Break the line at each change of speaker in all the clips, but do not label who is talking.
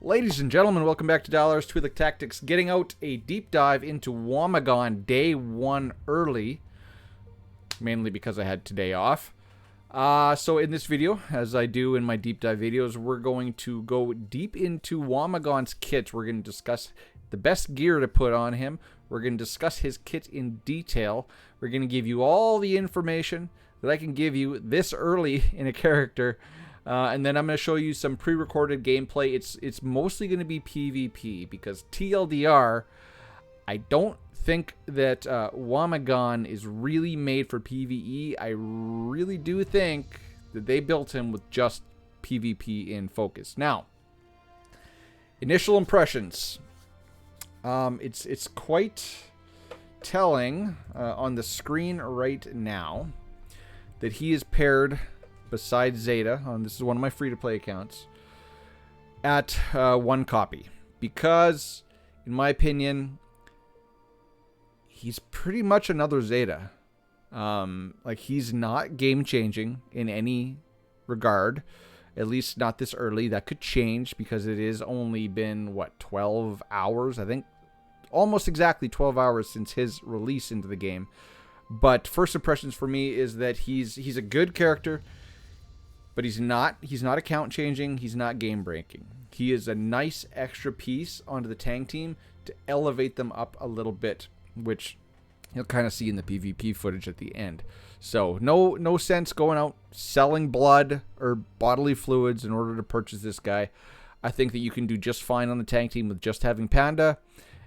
Ladies and gentlemen, welcome back to Dollars Twi'lek Tactics. Getting out a deep dive into Womigon day 1 early, mainly because I had today off. So in this video, as I do in my deep dive videos, we're going to go deep into Womigon's kit. We're going to discuss the best gear to put on him. We're going to discuss his kit in detail. We're going to give you all the information that I can give you this early in a character. And then I'm going to show you some pre-recorded gameplay. It's mostly going to be PvP because TLDR, I don't think that Womigon is really made for PvE. I really do think that they built him with just PvP in focus. Now, initial impressions. It's quite telling on the screen right now that he is paired, besides Zeta, this is one of my free-to-play accounts, at 1 copy. Because, in my opinion, he's pretty much another Zeta. Like, he's not game-changing in any regard. At least not this early. That could change because it has only been, what, 12 hours? I think almost exactly 12 hours since his release into the game. But first impressions for me is that he's a good character. But he's not account changing, he's not game breaking. He is a nice extra piece onto the tank team to elevate them up a little bit, which you'll kind of see in the PvP footage at the end. So no sense going out selling blood or bodily fluids in order to purchase this guy. I think that you can do just fine on the tank team with just having Panda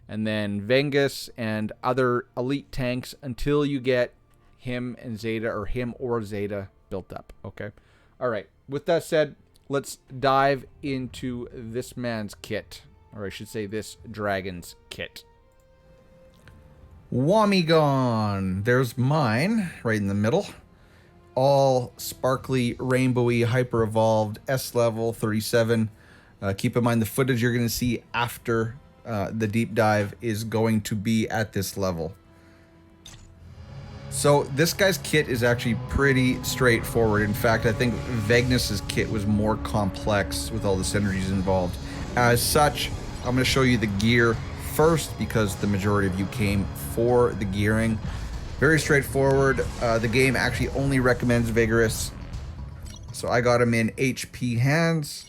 and then Vengus and other elite tanks until you get him and Zeta or him or Zeta built up, okay? All right, with that said, let's dive into this man's kit, or I should say this dragon's kit. Womigon. There's mine, right in the middle. All sparkly, rainbowy, hyper-evolved, S-level, 37. Keep in mind the footage you're going to see after the deep dive is going to be at this level. So this guy's kit is actually pretty straightforward. In fact, I think Vagnus's kit was more complex with all the synergies involved. As such, I'm going to show you the gear first because the majority of you came for the gearing. Very straightforward. The game actually only recommends Vigorous. So I got him in HP hands,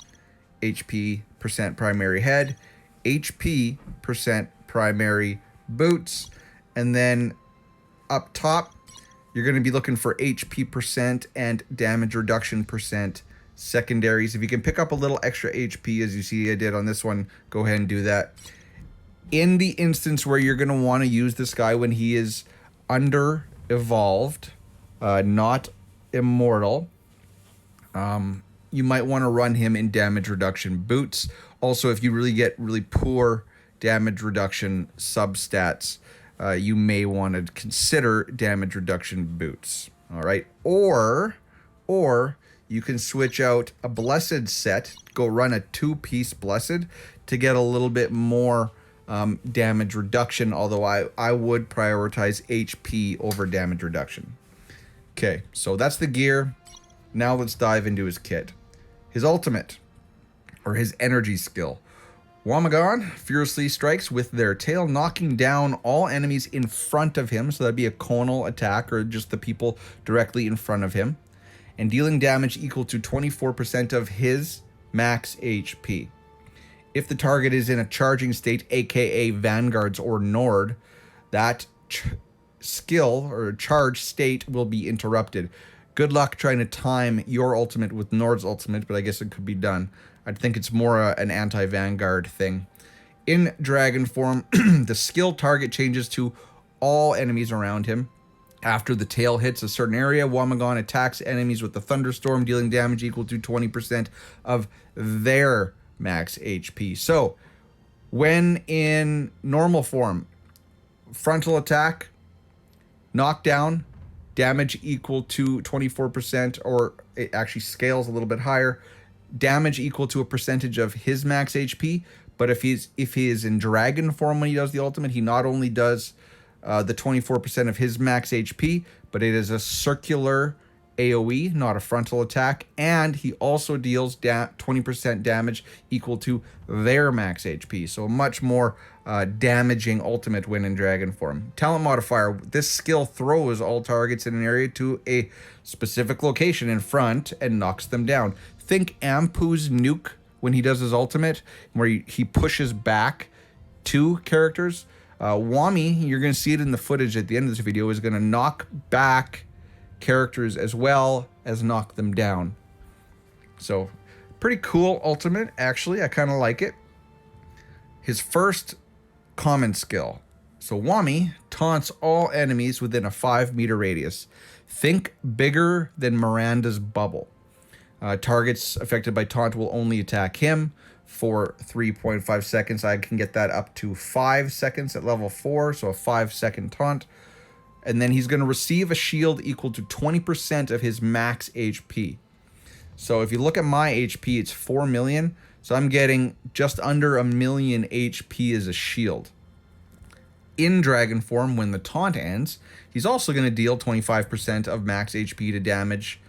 HP % primary head, HP % primary boots, and then up top, you're going to be looking for HP % and damage reduction % secondaries. If you can pick up a little extra HP, as you see I did on this one, go ahead and do that. In the instance where you're going to want to use this guy when he is under-evolved, not immortal, you might want to run him in damage reduction boots. Also, if you really get really poor damage reduction substats, you may want to consider damage reduction boots. All right, or you can switch out a blessed set, go run a 2-piece blessed to get a little bit more damage reduction. Although I would prioritize HP over damage reduction. Okay, so that's the gear. Now let's dive into his kit. His ultimate, or his energy skill. Womigon fiercely strikes with their tail, knocking down all enemies in front of him. So that'd be a conal attack or just the people directly in front of him. And dealing damage equal to 24% of his max HP. If the target is in a charging state, aka Vanguards or Nord, that skill or charge state will be interrupted. Good luck trying to time your ultimate with Nord's ultimate, but I guess it could be done. I think it's more an anti-Vanguard thing. In dragon form, the skill target changes to all enemies around him. After the tail hits a certain area, Womigon attacks enemies with the thunderstorm, dealing damage equal to 20% of their max HP. So, when in normal form, frontal attack, knockdown, damage equal to 24%, or it actually scales a little bit higher. Damage equal to a percentage of his max HP, but if he is in dragon form when he does the ultimate, he not only does the 24% of his max HP, but it is a circular AoE, not a frontal attack, and he also deals 20% damage equal to their max HP. So a much more damaging ultimate when in dragon form. Talent modifier, this skill throws all targets in an area to a specific location in front and knocks them down. Think Ampu's nuke when he does his ultimate, where he pushes back two characters. Wami, you're going to see it in the footage at the end of this video, is going to knock back characters as well as knock them down. So pretty cool ultimate, actually. I kind of like it. His first common skill. So Wami taunts all enemies within a 5-meter radius. Think bigger than Miranda's bubble. Targets affected by taunt will only attack him for 3.5 seconds. I can get that up to 5 seconds at level 4, so a 5-second taunt. And then he's going to receive a shield equal to 20% of his max HP. So if you look at my HP, it's 4 million. So I'm getting just under 1 million HP as a shield. In dragon form, when the taunt ends, he's also going to deal 25% of max HP to damage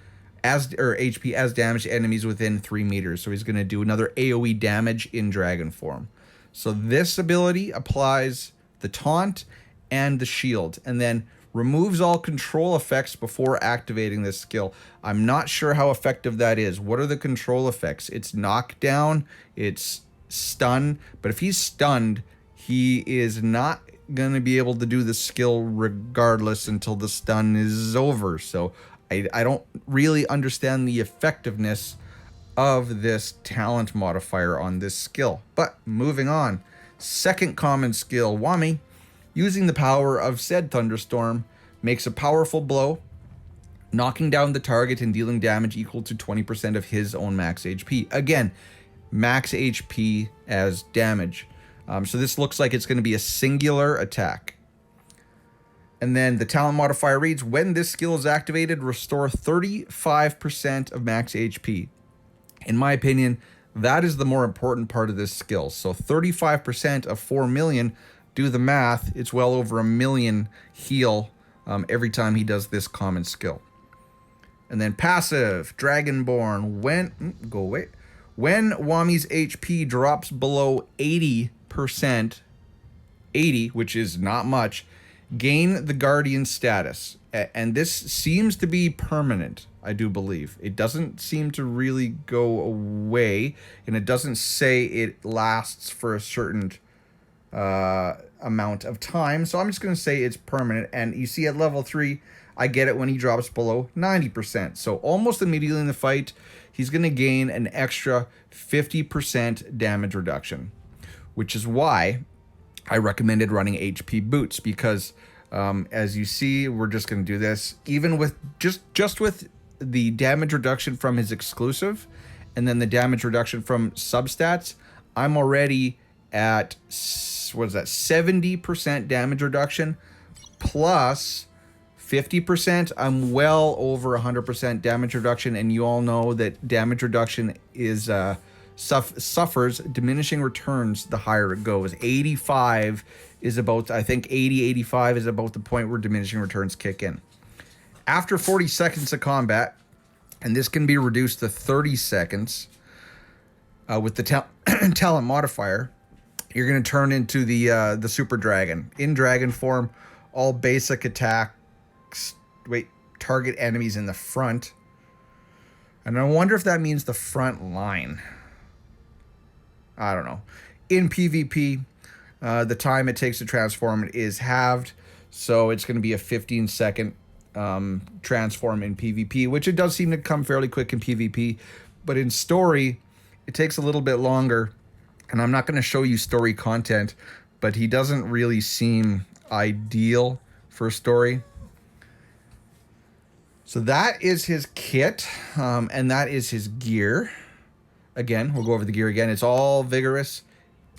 HP as damage to enemies within 3 meters. So he's going to do another AoE damage in dragon form. So this ability applies the taunt and the shield, and then removes all control effects before activating this skill. I'm not sure how effective that is. What are the control effects? It's knockdown, it's stun, but if he's stunned, he is not going to be able to do the skill regardless until the stun is over. So I don't really understand the effectiveness of this talent modifier on this skill. But moving on. Second common skill, Wami, using the power of said thunderstorm, makes a powerful blow, knocking down the target and dealing damage equal to 20% of his own max HP. Again, max HP as damage. So this looks like it's going to be a singular attack. And then the talent modifier reads, when this skill is activated, restore 35% of max HP. In my opinion, that is the more important part of this skill. So 35% of 4 million, do the math, it's well over 1 million heal every time he does this common skill. And then passive, Dragonborn, when Wami's HP drops below 80%, 80, which is not much, gain the Guardian status. And this seems to be permanent, I do believe. It doesn't seem to really go away, and it doesn't say it lasts for a certain amount of time. So I'm just going to say it's permanent. And you see at level 3, I get it when he drops below 90%. So almost immediately in the fight, he's going to gain an extra 50% damage reduction, which is why I recommended running HP boots, because as you see, we're just going to do this even with just with the damage reduction from his exclusive and then the damage reduction from substats. I'm already at, what is that, 70% damage reduction plus 50%. I'm well over 100% damage reduction, and you all know that damage reduction is suffers diminishing returns the higher it goes. 85 is about, I think 85 is about the point where diminishing returns kick in. After 40 seconds of combat, and this can be reduced to 30 seconds with the talent modifier, you're going to turn into the super dragon. In dragon form, all basic attacks target enemies in the front. And I wonder if that means the front line. I don't know. In PvP, the time it takes to transform is halved, so it's going to be a 15-second transform in PvP, which it does seem to come fairly quick in PvP, but in story, it takes a little bit longer, and I'm not going to show you story content, but he doesn't really seem ideal for story. So that is his kit, and that is his gear. Again, we'll go over the gear again. It's all vigorous,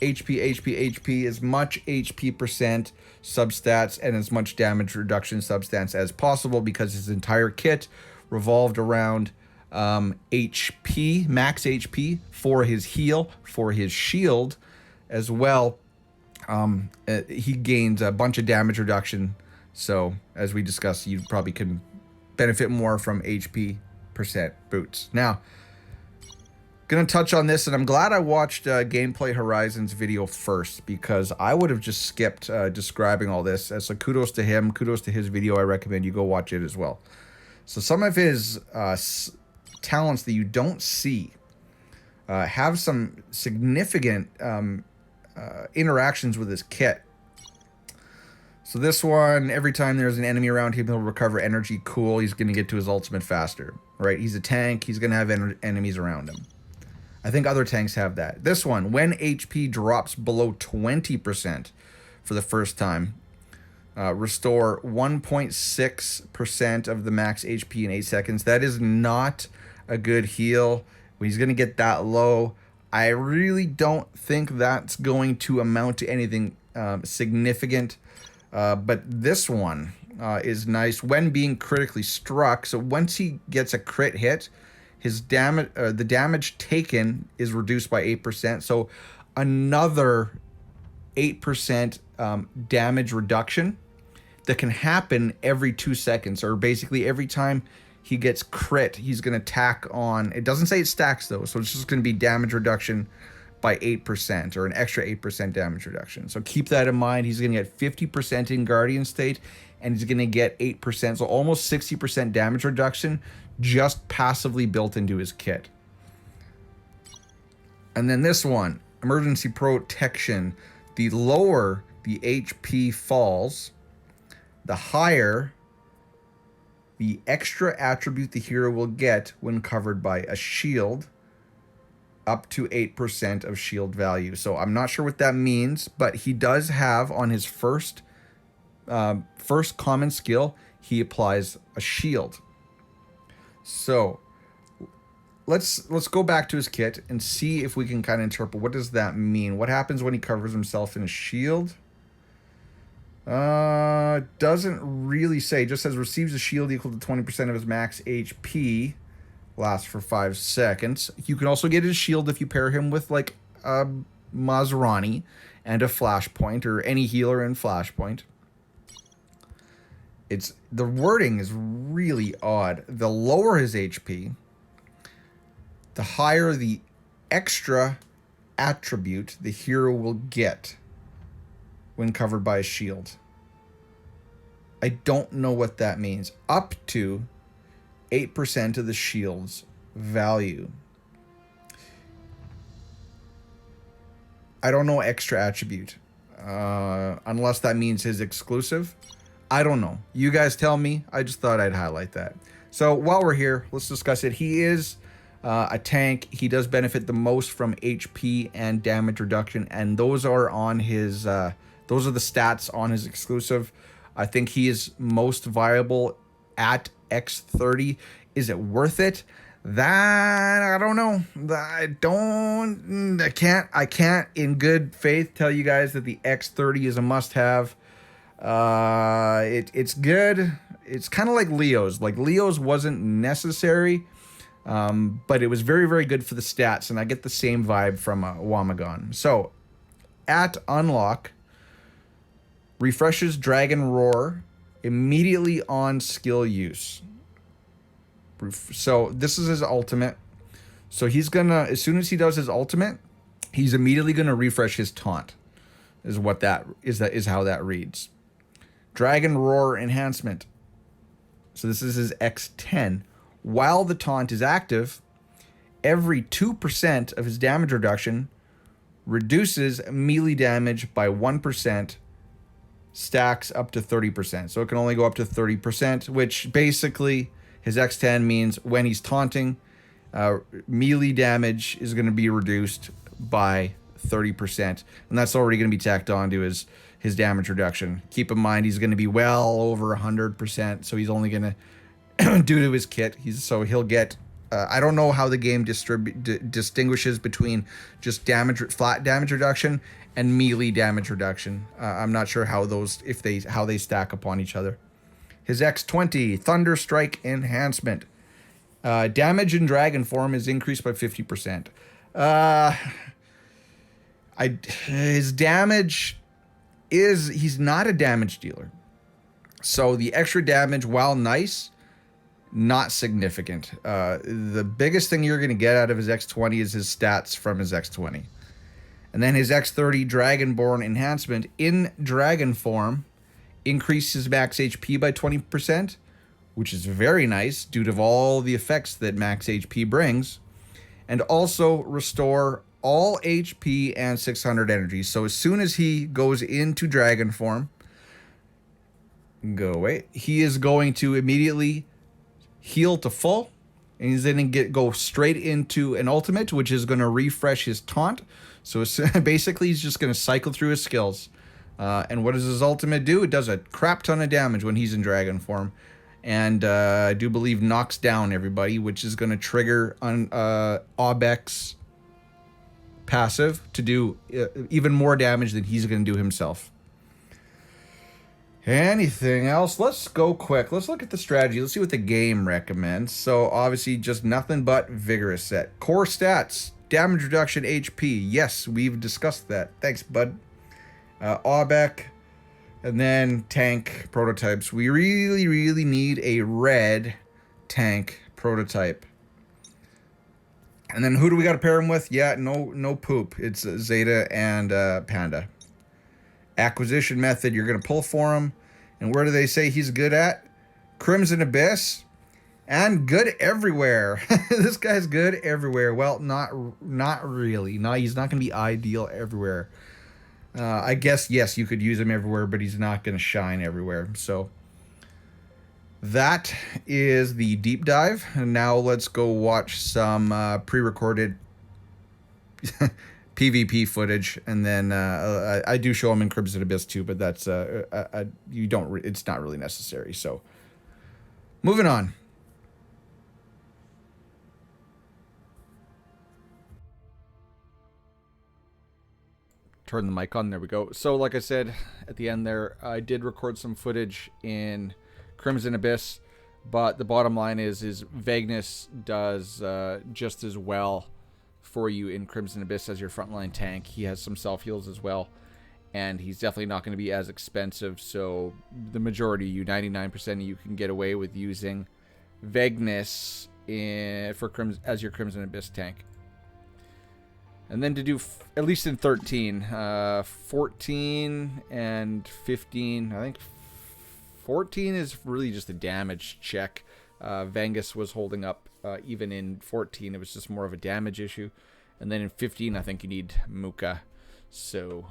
HP, as much HP percent substats and as much damage reduction substats as possible, because his entire kit revolved around HP, max HP for his heal, for his shield as well. He gains a bunch of damage reduction. So as we discussed, you probably can
benefit more from HP percent boots. Now, gonna touch on this, and I'm glad I watched Gameplay Horizon's video first, because I would have just skipped describing all this. So kudos to him, kudos to his video. I recommend you go watch it as well. So some of his talents that you don't see have some significant interactions with his kit. So this one, every time there's an enemy around him, he'll recover energy. Cool. He's going to get to his ultimate faster, right? He's a tank. He's going to have enemies around him. I think other tanks have that. This one, when HP drops below 20% for the first time, restore 1.6% of the max HP in 8 seconds. That is not a good heal. He's going to get that low. I really don't think that's going to amount to anything significant. But this one is nice when being critically struck. So once he gets a crit hit, his damage, the damage taken is reduced by 8%. So another 8% damage reduction that can happen every 2 seconds, or basically every time he gets crit, he's going to tack on. It doesn't say it stacks though, so it's just going to be damage reduction by 8%, or an extra 8% damage reduction. So keep that in mind. He's going to get 50% in Guardian State, and he's going to get 8%, so almost 60% damage reduction just passively built into his kit. And then this one, Emergency Protection. The lower the HP falls, the higher the extra attribute the hero will get when covered by a shield, up to 8% of shield value. So I'm not sure what that means, but he does have on his first common skill, he applies a shield. So let's go back to his kit and see if we can kind of interpret what does that mean. What happens when he covers himself in a shield? Doesn't really say. It just says receives a shield equal to 20% of his max HP. Lasts for 5 seconds. You can also get his shield if you pair him with like a Maserati and a Flashpoint, or any healer in Flashpoint. The wording is really odd. The lower his HP, the higher the extra attribute the hero will get when covered by a shield. I don't know what that means. Up to 8% of the shield's value. I don't know extra attribute. Unless that means his exclusive. I don't know. You guys tell me. I just thought I'd highlight that. So while we're here, let's discuss it. He is a tank. He does benefit the most from HP and damage reduction, and those are on his those are the stats on his exclusive. I think he is most viable at X30. Is it worth it? That I don't know. I can't in good faith tell you guys that the X30 is a must-have. It's good. It's kind of like Leo's. Like Leo's wasn't necessary, but it was very, very good for the stats, and I get the same vibe from Womigon. So at unlock, refreshes Dragon Roar immediately on skill use. So this is his ultimate. So he's gonna, as soon as he does his ultimate, he's immediately gonna refresh his taunt. Is what that is how that reads. Dragon Roar enhancement. So this is his X10. While the taunt is active, every 2% of his damage reduction reduces melee damage by 1%, stacks up to 30%. So it can only go up to 30%, which basically his X10 means when he's taunting, melee damage is going to be reduced by 30%. And that's already going to be tacked on to his damage reduction. Keep in mind, he's going to be well over 100%. So he's only going to, due to his kit, he'll get, I don't know how the game distinguishes between just flat damage reduction and melee damage reduction. I'm not sure how how they stack upon each other. His X20, Thunder Strike Enhancement. Damage in dragon form is increased by 50%. His damage he's not a damage dealer. So the extra damage, while nice, not significant. The biggest thing you're going to get out of his X20 is his stats from his X20. And then his X30 Dragonborn enhancement in dragon form increases max HP by 20%, which is very nice due to all the effects that max HP brings, and also restore all HP and 600 energy. So as soon as he goes into dragon form, go away, he is going to immediately heal to full, and he's going to go straight into an ultimate, which is going to refresh his taunt. So basically he's just going to cycle through his skills. And what does his ultimate do? It does a crap ton of damage when he's in dragon form. And I do believe knocks down everybody, which is going to trigger on Obek's passive to do even more damage than he's going to do himself. Anything else? Let's go quick. Let's look at the strategy. Let's see what the game recommends. So obviously just nothing but vigorous set. Core stats, damage reduction, HP. Yes, we've discussed that. Thanks, bud. Obek, and then tank prototypes. We really need a red tank prototype. And then who do we got to pair him with? Yeah, no poop. It's Zeta and Panda. Acquisition method, you're going to pull for him. And where do they say he's good at? Crimson Abyss. And good everywhere. This guy's good everywhere. Well, not really. No, he's not going to be ideal everywhere. I guess, yes, you could use him everywhere, but he's not going to shine everywhere. So that is the deep dive. And now let's go watch some pre-recorded PvP footage. And then I do show him in Crimson Abyss too, but that's it's not really necessary. So moving on.
Turn the mic on. There we go. So like I said at the end there, I did record some footage in Crimson Abyss, but the bottom line is vagueness does just as well for you in Crimson Abyss as your frontline tank. He has some self heals as well, and he's definitely not going to be as expensive. So the majority of you, 99% of you, can get away with using vagueness as your Crimson Abyss tank. And then to do, at least in 13, 14 and 15, I think 14 is really just a damage check. Vengus was holding up even in 14. It was just more of a damage issue. And then in 15, I think you need Muka. So,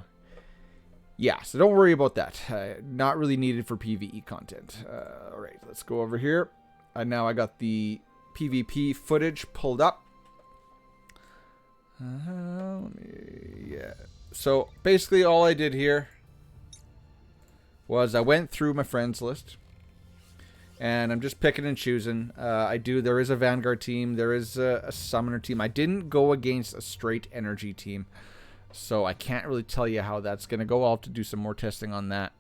yeah, so don't worry about that. Not really needed for PvE content. All right, let's go over here. Now I got the PvP footage pulled up. Yeah. So basically all I did here was I went through my friends list, and I'm just picking and choosing. There is a Vanguard team, there is a Summoner team. I didn't go against a straight energy team, so I can't really tell you how that's going to go. I'll have to do some more testing on that.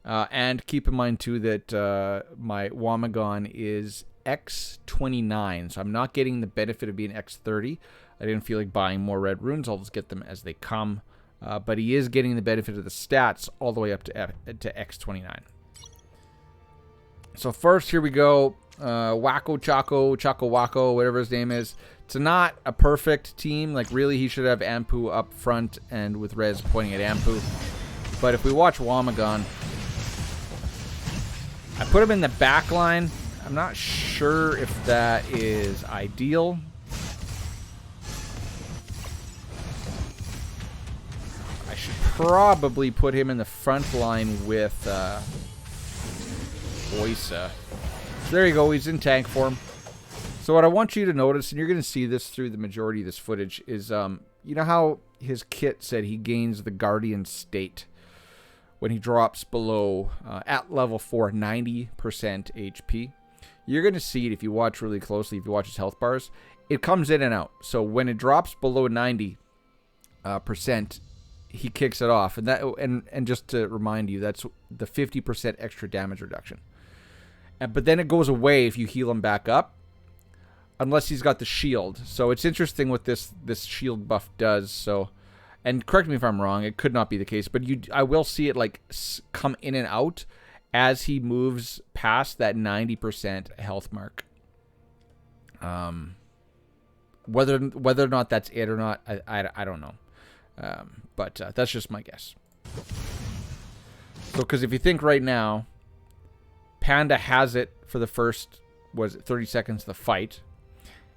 And keep in mind too that my Womigon is X29, so I'm not getting the benefit of being X30. I didn't feel like buying more red runes. I'll just get them as they come. But he is getting the benefit of the stats all the way up to X29. So first, here we go. Chaco Wacko, whatever his name is. It's not a perfect team. Like, really, he should have Ampu up front and with Rez pointing at Ampu. But if we watch Womigon, I put him in the back line. I'm not sure if that is ideal. I should probably put him in the front line with Oisa. So there you go. He's in tank form. So what I want you to notice, and you're going to see this through the majority of this footage, is you know how his kit said he gains the Guardian state when he drops below, at level 4, 90% HP. You're going to see it if you watch really closely, if you watch his health bars. It comes in and out. So when it drops below 90%, he kicks it off. And just to remind you, that's the 50% extra damage reduction. But then it goes away if you heal him back up, unless he's got the shield. So it's interesting what this shield buff does. So, and correct me if I'm wrong, it could not be the case, but I will see it like come in and out, as he moves past that 90% health mark. Whether or not that's it or not, I don't know. But that's just my guess. So, because if you think right now, Panda has it for the first, 30 seconds of the fight.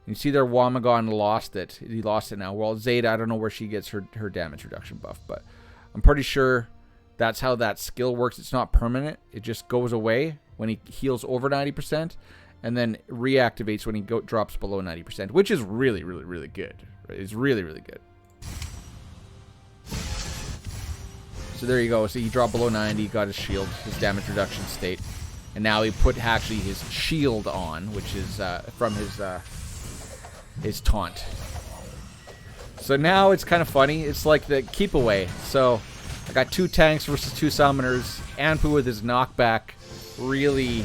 You see there, Womigon lost it. He lost it now. Well, Zeta, I don't know where she gets her damage reduction buff, but I'm pretty sure that's how that skill works. It's not permanent. It just goes away when he heals over 90%, and then reactivates when he drops below 90%, which is really, really, really good. Right? It's really, really good. So there you go. So he dropped below 90, got his shield, his damage reduction state. And now he put actually his shield on, which is from his taunt. So now it's kind of funny. It's like the keep away. So I got 2 tanks versus 2 summoners. Anpu with his knockback really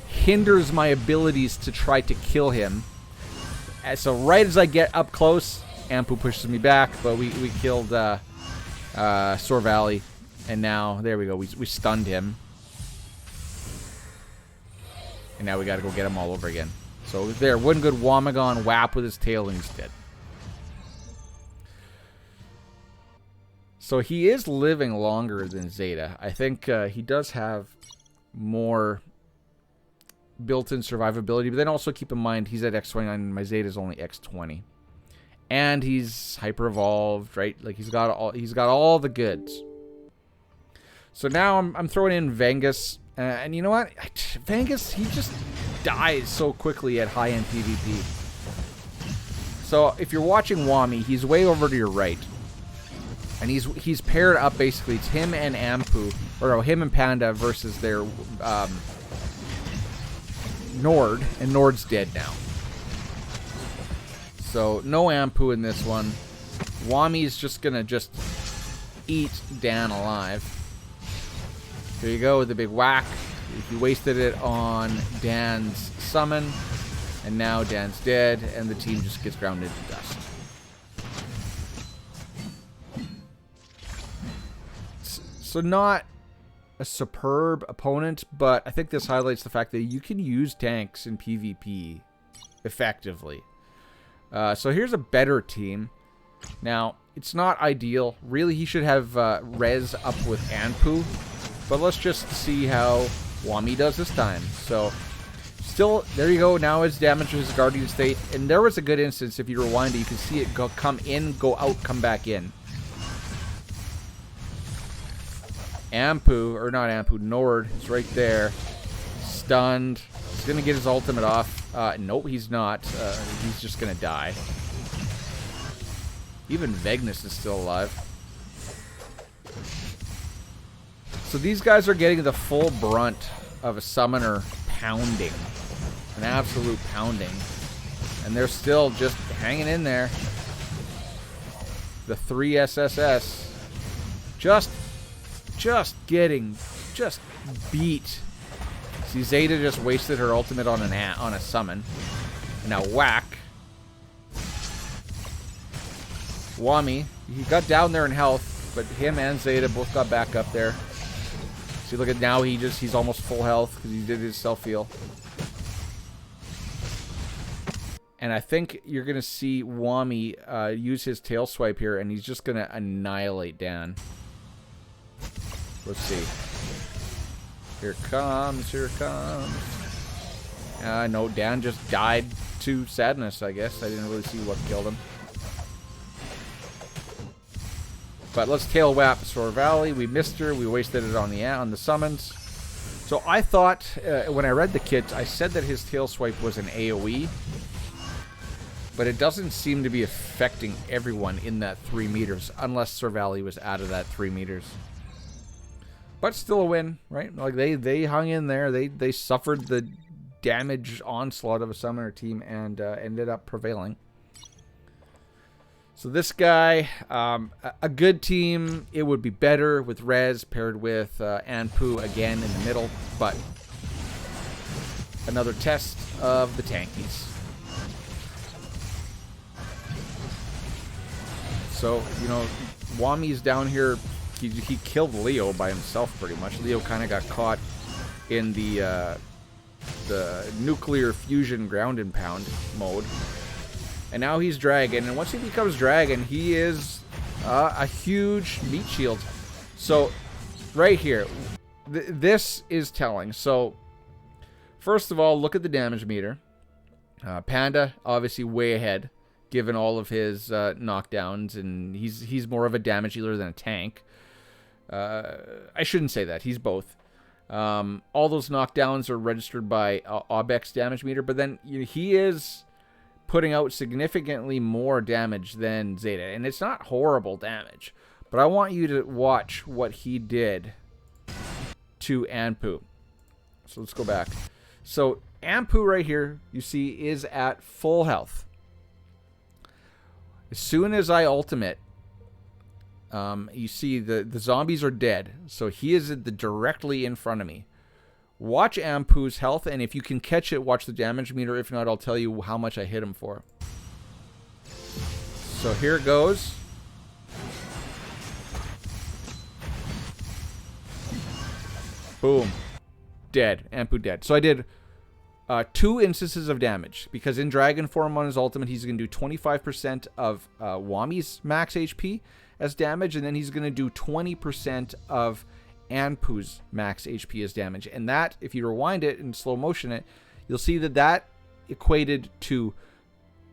hinders my abilities to try to kill him. And so right as I get up close, Anpu pushes me back, but we killed Sor Valley. And now, there we go. We stunned him. And now we got to go get him all over again. So there, one good Womigon whap with his tail and he's dead. So he is living longer than Zeta. I think he does have more built-in survivability. But then also keep in mind, he's at X29 and my Zeta's only X20. And he's hyper-evolved, right? Like he's got all the goods. So now I'm throwing in Vengus. And you know what? Vengus, he just dies so quickly at high-end PvP. So if you're watching Wami, he's way over to your right. And he's paired up basically. It's him and Ampu, or no, him and Panda versus their Nord, and Nord's dead now. So no Ampu in this one. Wami's just gonna eat Dan alive. There you go with the big whack. He wasted it on Dan's summon, and now Dan's dead, and the team just gets ground into dust. So not a superb opponent, but I think this highlights the fact that you can use tanks in PvP effectively. So here's a better team. Now, it's not ideal. Really, he should have Rez up with Anpu. But let's just see how Wami does this time. So, still, there you go. Now his damage to his Guardian State. And there was a good instance, if you rewind it, you can see it come in, go out, come back in. Ampu, or not Ampu, Nord is right there. Stunned. He's going to get his ultimate off. Nope, he's not. He's just going to die. Even Vegnus is still alive. So these guys are getting the full brunt of a summoner pounding. An absolute pounding. And they're still just hanging in there. The 3 SSS. Just getting beat. See, Zeta just wasted her ultimate on a summon. And now whack. Wami, he got down there in health, but him and Zeta both got back up there. See, look at now, he's almost full health because he did his self-heal. And I think you're going to see Wami use his tail swipe here, and he's just going to annihilate Dan. Let's see. Here it comes, here it comes. No, Dan just died to sadness, I guess. I didn't really see what killed him. But let's tail whap Sor Valley. We missed her. We wasted it on the summons. So I thought, when I read the kit, I said that his tail swipe was an AoE. But it doesn't seem to be affecting everyone in that 3 meters, unless Sor Valley was out of that 3 meters. But still a win, right? Like they hung in there. They suffered the damage onslaught of a summoner team and ended up prevailing. So this guy, a good team. It would be better with Rez paired with Anpu again in the middle. But another test of the tankies. So, you know, Wami's down here. He killed Leo by himself pretty much. Leo kind of got caught in the nuclear fusion ground and pound mode. And now he's dragon, and once he becomes dragon, he is a huge meat shield. So right here, this is telling. So first of all, look at the damage meter. Panda obviously way ahead, given all of his knockdowns, and he's more of a damage dealer than a tank. I shouldn't say that. He's both. All those knockdowns are registered by Obex's damage meter, but then he is putting out significantly more damage than Zeta, and it's not horrible damage. But I want you to watch what he did to Anpu. So let's go back. So Anpu right here, you see, is at full health. As soon as I ultimate, you see the zombies are dead. So he is directly in front of me. Watch Ampu's health, and if you can catch it, watch the damage meter. If not, I'll tell you how much I hit him for. So here it goes. Boom. Dead. Ampu dead. So I did 2 instances of damage, because in dragon form on his ultimate, he's going to do 25% of Wami's max HP as damage, and then he's going to do 20% of Anpu's max HP as damage. And that, if you rewind it and slow motion it, you'll see that equated to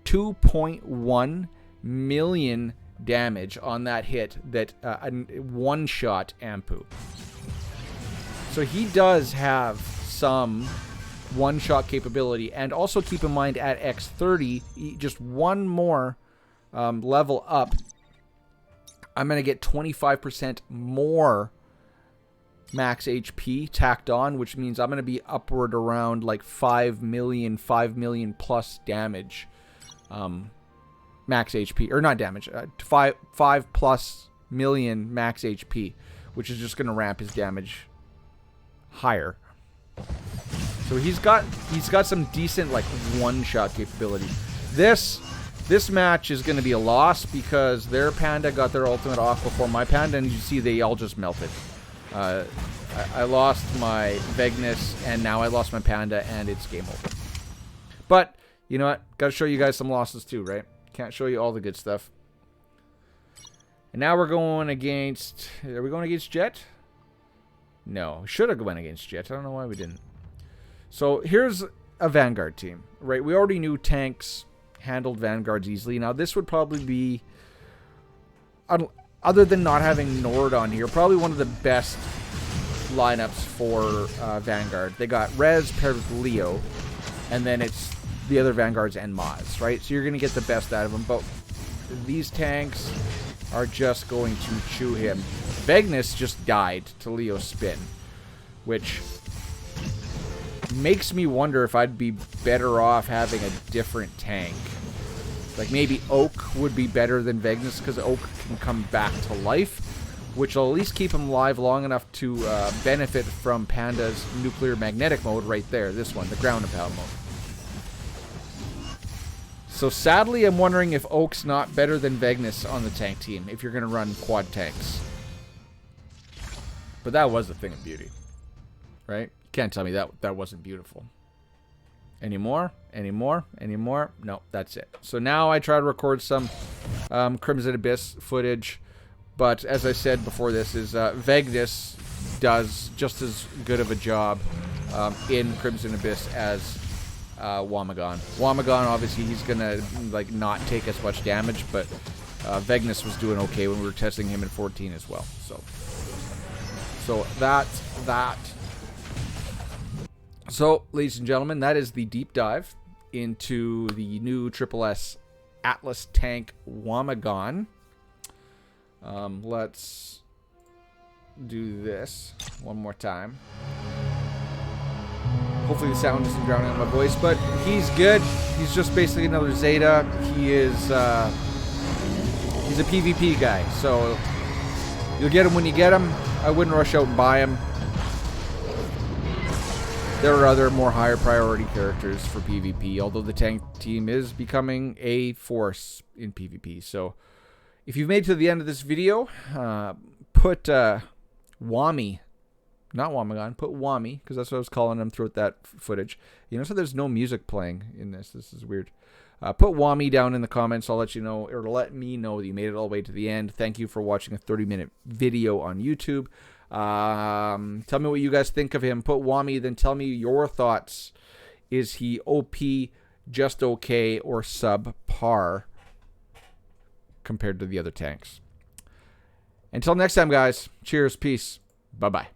2.1 million damage on that hit that one-shot Anpu. So he does have some one-shot capability. And also keep in mind, at X30, just one more level up, I'm going to get 25% more max HP tacked on, which means I'm going to be upward around like 5 million plus damage. Max HP, or not damage, 5 plus million max HP, which is just going to ramp his damage higher. So he's got some decent like one-shot capability. This match is going to be a loss because their Panda got their ultimate off before my Panda, and you see they all just melted. I lost my Vegnus, and now I lost my Panda, and it's game over. But you know what? Got to show you guys some losses too, right? Can't show you all the good stuff. And now we're going against... Are we going against Jet? No. Should have went against Jet. I don't know why we didn't. So here's a Vanguard team, right? We already knew tanks handled Vanguards easily. Now this would probably be, other than not having Nord on here, probably one of the best lineups for Vanguard. They got Rez paired with Leo, and then it's the other Vanguards and Maz, right? So you're going to get the best out of them, but these tanks are just going to chew him. Vegnus just died to Leo's spin, which makes me wonder if I'd be better off having a different tank. Like maybe Oak would be better than Vegnus, because Oak can come back to life, which will at least keep him alive long enough to benefit from Panda's nuclear magnetic mode right there. This one, the ground and pound mode. So sadly, I'm wondering if Oak's not better than Vegnus on the tank team if you're going to run quad tanks. But that was a thing of beauty, right? You can't tell me that wasn't beautiful. Any more? Any more? Any more? No, that's it. So now I try to record some Crimson Abyss footage. But as I said before, this is Vegnus does just as good of a job in Crimson Abyss as Womigon. Womigon, obviously, he's gonna like not take as much damage, but Vegnus was doing okay when we were testing him in 14 as well. So that's that. So, ladies and gentlemen, that is the deep dive into the new SSS Atlas tank Womigon. Let's do this one more time. Hopefully the sound isn't drowning out my voice, but he's good. He's just basically another Zeta. He is he's a PvP guy, so you'll get him when you get him. I wouldn't rush out and buy him. There are other more higher priority characters for PvP, although the tank team is becoming a force in PvP. So if you've made it to the end of this video, put Wami not Womigon. Put Wami, because that's what I was calling him throughout that footage. You know, so there's no music playing in this. This is weird. Put Wami down in the comments. I'll let you know, or let me know that you made it all the way to the end. Thank you for watching a 30-minute video on YouTube. Tell me what you guys think of him. Put Wami, then tell me your thoughts. Is he OP, just okay, or subpar compared to the other tanks? Until next time, guys. Cheers. Peace. Bye-bye.